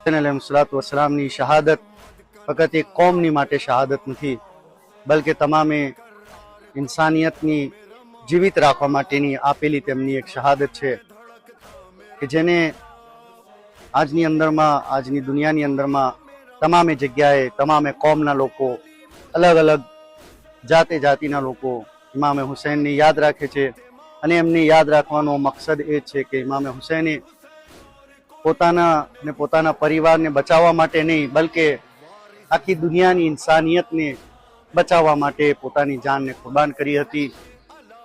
अलैहिस्सलाम शहादत फकत एक कौमनी माटे शहादत नहीं बल्कि तमामे इंसानियतनी जीवित राखवा माटेनी आपेली तेमनी एक शहादत है कि जेने आजनी अंदरमा आजनी दुनियानी अंदरमा तमामे जग्याए तमामे कौमना लोको अलग अलग जाते जातिना लोको इमाम हुसैन ने याद राखे छे अने एमने याद राखवानो मकसद ए छे कि इमाम हुसैने पोताना ने पोताना परिवार ने बचाववा माटे नहीं बल्कि आखी दुनियानी इंसानियत ने बचाववा माटे पोतानी जान ने कुर्बान करी हती।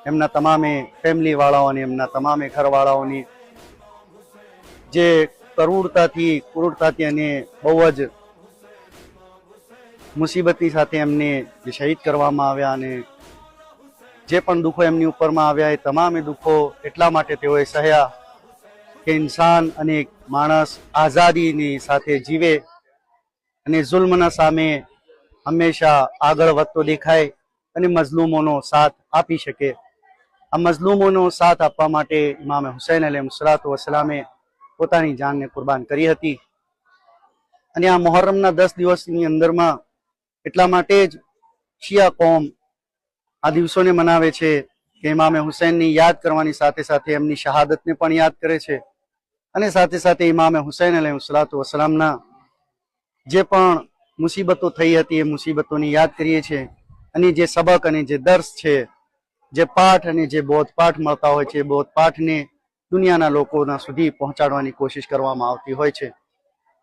एमना तमामे फैमिली वाळाओने एमना तमामे घरवाळाओनी जे क्रूरताथी अने बहु ज मुसीबती साथे एमने जे शहीद करवामां आव्या अने जे पण दुखो एमनी उपरमां आव्या ए तमामे दुखो एटला माटे तेओए सहया कि इंसान अने माणस आजादीनी साथे जीवे अने जुल्मना सामे हमेशा आगळ वधतो देखाय अने मजलूमोनो साथ आपी शके। आ मजलूमोनो साथ आपवा माटे इमाम हुसैन अलैहिस्सलामे पोतानी जानने कुर्बान करी हती। अने आ मुहर्रमना 10 दिवसनी अंदरमां એટલા માટે જ શિયા કોમ આ દિવસોને મનાવે છે કે ઇમામ હુસૈનની યાદ કરવાની સાથે સાથે એમની શહાદતને પણ યાદ કરે છે અને સાથે સાથે ઇમામ હુસૈન अलैहिस्सलामના જે પણ મુસીબતો થઈ હતી એ મુસીબતોની યાદ કરીએ છીએ અને જે સબક અને જે દર્શ છે જે પાઠ અને જે બોધપાઠ મળતા હોય છે બોધપાઠને દુનિયાના લોકોના સુધી પહોંચાડવાની કોશિશ કરવામાં આવતી હોય છે।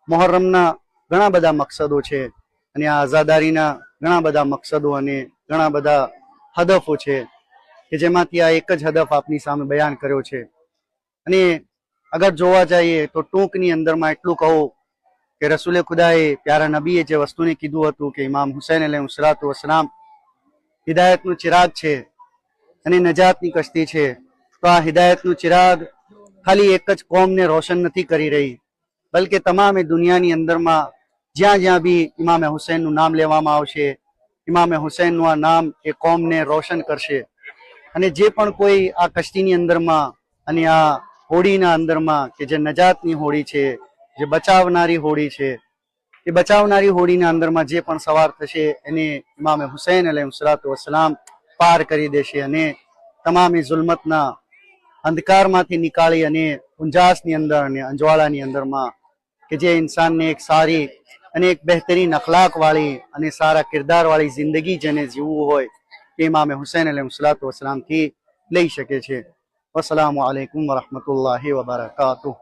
મુહર્રમના ઘણા બધા મકસદો છે અને આ આઝાદારીના ઘણા બધા મકસદો અને ઘણા બધા હદફો છે કે જેમાંથી આ એક જ હદફ આપની સામે બયાન કર્યો છે। અને અગર જોવા જઈએ તો ટૂંકની અંદરમાં એટલું કહું કે રસૂલે ખુદાએ પ્યારા નબીએ જે વસ્તુને કીધું હતું કે ઇમામ હુસૈન अलैहिस्सलाम હિદાયતનું ચિરાગ છે અને નજાતની કશ્તી છે તો આ હિદાયતનું ચિરાગ ખાલી એક જ કોમને રોશન નથી કરી રહી બલ્કि તમામે દુનિયાની અંદરમાં જ્યાં જ્યાં બી ઇમામ હુસૈનનું નામ લેવામાં આવશે ઇમામ હુસૈનનું આ નામ એ કોમને રોશન કરશે અને જે પણ કોઈ આ કશ્તીની અંદરમાં અને આ હોડીના અંદરમાં કે જે નજાતની હોડી છે જે બચાવનારી હોડી છે એ બચાવનારી હોડીના અંદરમાં જે પણ સવાર થશે એને ઇમામ હુસૈન अलैहिस्सलाम પાર કરી દેશે અને તમામે જુલ્મતના અંધકારમાંથી નીકાળી અને ઉંજાસની અંદર અને અંજવાળાની અંદરમાં કે જે ઇન્સાનને એક સારી અને એક बेहतरीन अखलाक वाली अने सारा किरदार वाली जिंदगी जेने जीवવું હોય તે ઇમામ હુસૈન अलैहिस्सलाम થી લઈ શકે છે। વસ્સલામુ અલૈકુમ વરહમતુલ્લાહિ વબરકાતુહુ।